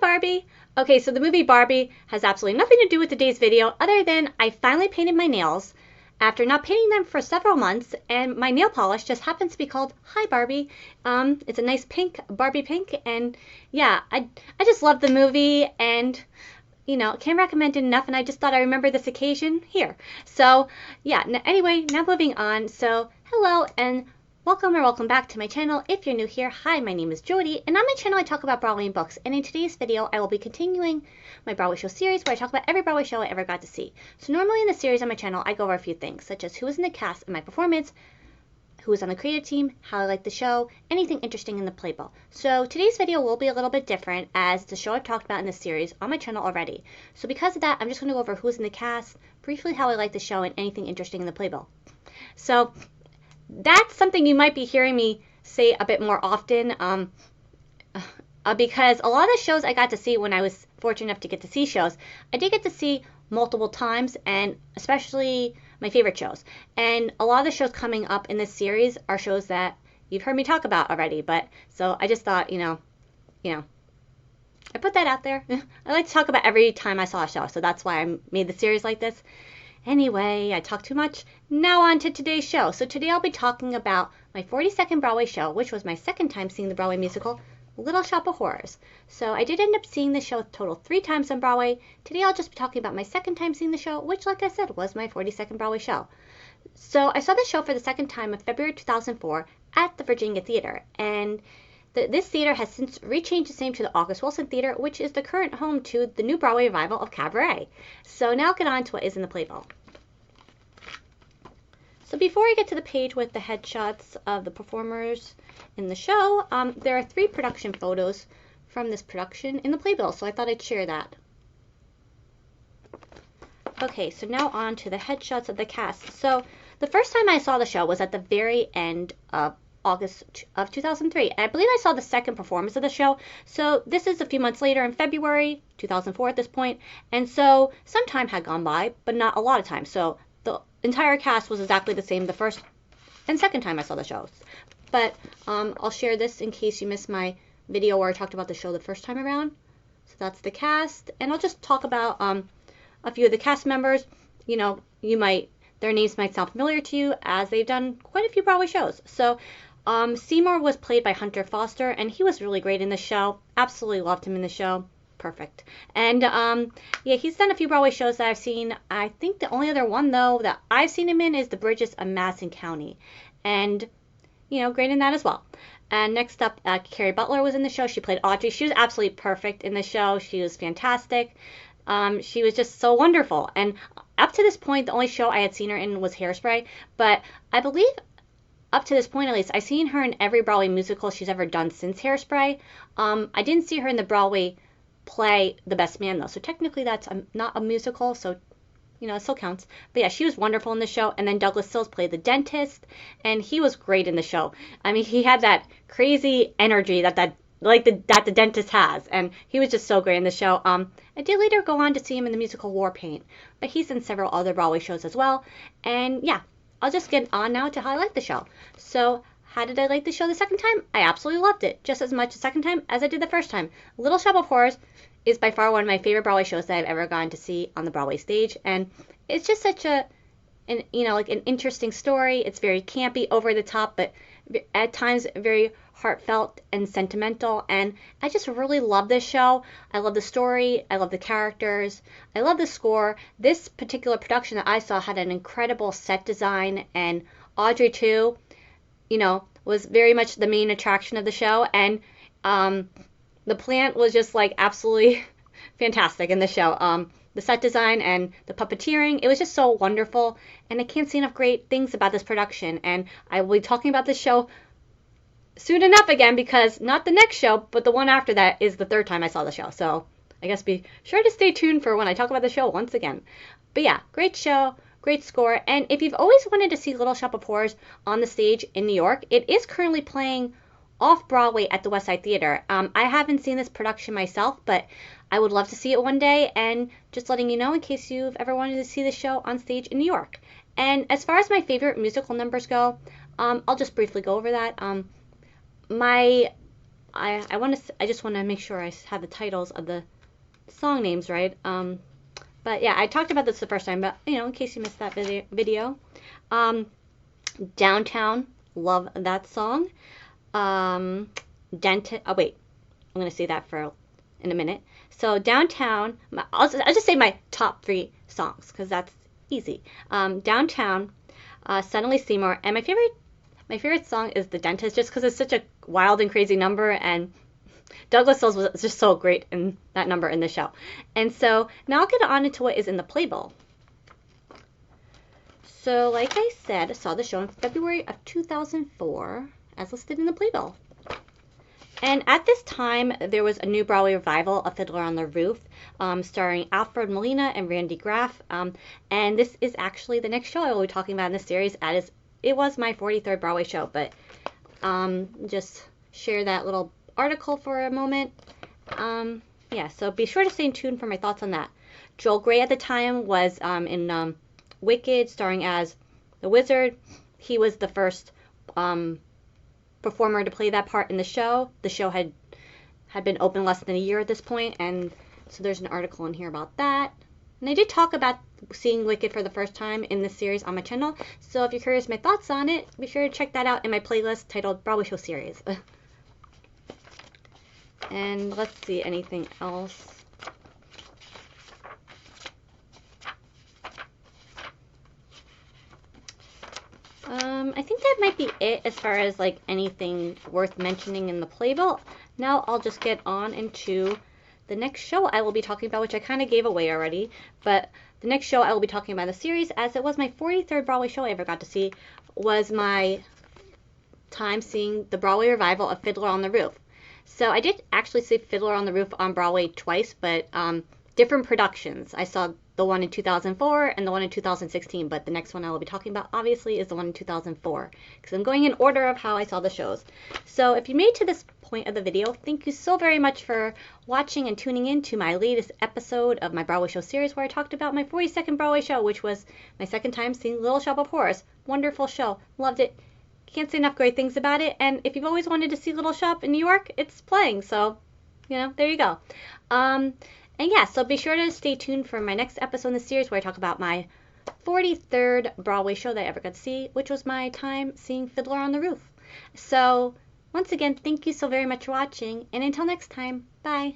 Barbie! Okay, so the movie Barbie has absolutely nothing to do with today's video other than I finally painted my nails after not painting them for several months, and my nail polish just happens to be called Hi Barbie. It's a nice pink, Barbie pink, and yeah, I just love the movie, and can't recommend it enough, and I just thought I remember this occasion here. So yeah, anyway, now moving on. So hello and welcome or welcome back to my channel. If you're new here, hi, my name is Jody, and on my channel I talk about Broadway and books, and in today's video I will be continuing my Broadway show series where I talk about every Broadway show I ever got to see. So normally in the series on my channel I go over a few things, such as who was in the cast and my performance, who was on the creative team, how I liked the show, anything interesting in the playbill. So today's video will be a little bit different as the show I've talked about in this series on my channel already. So because of that, I'm just going to go over who was in the cast, briefly how I liked the show, and anything interesting in the playbill. So that's something you might be hearing me say a bit more often because a lot of the shows I got to see when I was fortunate enough to get to see shows, I did get to see multiple times, and especially my favorite shows. And a lot of the shows coming up in this series are shows that you've heard me talk about already, but so I just thought, I put that out there. I like to talk about every time I saw a show, so that's why I made the series like this. Anyway, I talked too much. Now on to today's show. So today I'll be talking about my 42nd Broadway show, which was my second time seeing the Broadway musical, Little Shop of Horrors. So I did end up seeing the show a total 3 times on Broadway. Today I'll just be talking about my second time seeing the show, which, like I said, was my 42nd Broadway show. So I saw the show for the second time in February 2004 at the Virginia Theater, and this theater has since rechanged its name to the August Wilson Theater, which is the current home to the new Broadway revival of Cabaret. So now I'll get on to what is in the playbill. So before I get to the page with the headshots of the performers in the show, there are 3 production photos from this production in the playbill, so I thought I'd share that. Okay, so now on to the headshots of the cast. So the first time I saw the show was at the very end of August of 2003. And I believe I saw the second performance of the show. So this is a few months later in February 2004 at this point. And so some time had gone by, but not a lot of time. So the entire cast was exactly the same the first and second time I saw the shows. But I'll share this in case you missed my video where I talked about the show the first time around. So that's the cast. And I'll just talk about a few of the cast members. Their names might sound familiar to you as they've done quite a few Broadway shows. So Seymour was played by Hunter Foster, and he was really great in the show. Absolutely loved him in the show. Perfect. And yeah, he's done a few Broadway shows that I've seen. I think the only other one, though, that I've seen him in is The Bridges of Madison County. And, great in that as well. And next up, Carrie Butler was in the show. She played Audrey. She was absolutely perfect in the show. She was fantastic. She was just so wonderful. And up to this point, the only show I had seen her in was Hairspray. But I believe, up to this point at least, I've seen her in every Broadway musical she's ever done since Hairspray. I didn't see her in the Broadway play The Best Man, though. So technically that's not a musical, so, it still counts. But yeah, she was wonderful in the show. And then Douglas Sills played the dentist, and he was great in the show. I mean, he had that crazy energy that the dentist has, and he was just so great in the show. I did later go on to see him in the musical War Paint, but he's in several other Broadway shows as well. And yeah, I'll just get on now to how I like the show. So how did I like the show the second time? I absolutely loved it, just as much the second time as I did the first time. Little Shop of Horrors is by far one of my favorite Broadway shows that I've ever gone to see on the Broadway stage, and it's just such an interesting story. It's very campy, over the top, but at times very heartfelt and sentimental, and I just really love this show. I love the story, I love the characters, I love the score. This particular production that I saw had an incredible set design, and Audrey too, was very much the main attraction of the show, and the plant was just absolutely fantastic in the show. The set design and the puppeteering, it was just so wonderful, and I can't say enough great things about this production, and I will be talking about this show soon enough again, because not the next show, but the one after that is the third time I saw the show. So I guess be sure to stay tuned for when I talk about the show once again. But yeah, great show, great score. And if you've always wanted to see Little Shop of Horrors on the stage in New York, it is currently playing off Broadway at the West Side Theater. I haven't seen this production myself, but I would love to see it one day, and just letting you know in case you've ever wanted to see the show on stage in New York. And as far as my favorite musical numbers go, I'll just briefly go over that. My I just want to make sure I have the titles of the song names right. But yeah, I talked about this the first time, but in case you missed that video. Downtown, love that song. Oh wait, I'm gonna say that in a minute. So Downtown, I'll just say my top 3 songs because that's easy. Downtown, Suddenly Seymour, and my favorite song is The Dentist, just because it's such a wild and crazy number, and Douglas Sills was just so great in that number in the show. And so now I'll get on into what is in the playbill. So like I said, I saw the show in February of 2004 as listed in the playbill. And at this time, there was a new Broadway revival of Fiddler on the Roof, starring Alfred Molina and Randy Graff. And this is actually the next show I will be talking about in this series. It was my 43rd Broadway show, but just share that little article for a moment. Yeah, so be sure to stay tuned for my thoughts on that. Joel Grey at the time was in Wicked, starring as the Wizard. He was the first performer to play that part in the show. The show had been open less than a year at this point, and so there's an article in here about that. And I did talk about seeing Wicked for the first time in this series on my channel, so if you're curious my thoughts on it, be sure to check that out in my playlist titled Broadway Show Series. And let's see, anything else? I think that might be it as far as like anything worth mentioning in the playbill. Now I'll just get on into the next show I will be talking about, which I kind of gave away already. But the next show I will be talking about in the series, as it was my 43rd Broadway show I ever got to see, was my time seeing the Broadway revival of Fiddler on the Roof. So I did actually see Fiddler on the Roof on Broadway twice, but different productions. I saw the one in 2004 and the one in 2016, but the next one I will be talking about obviously is the one in 2004, because I'm going in order of how I saw the shows. So if you made it to this point of the video, thank you so very much for watching and tuning in to my latest episode of my Broadway show series, where I talked about my 42nd Broadway show, which was my second time seeing Little Shop of Horrors. Wonderful show, loved it. Can't say enough great things about it. And if you've always wanted to see Little Shop in New York, it's playing, so there you go. And yeah, so be sure to stay tuned for my next episode in the series, where I talk about my 43rd Broadway show that I ever got to see, which was my time seeing Fiddler on the Roof. So once again, thank you so very much for watching, and until next time, bye.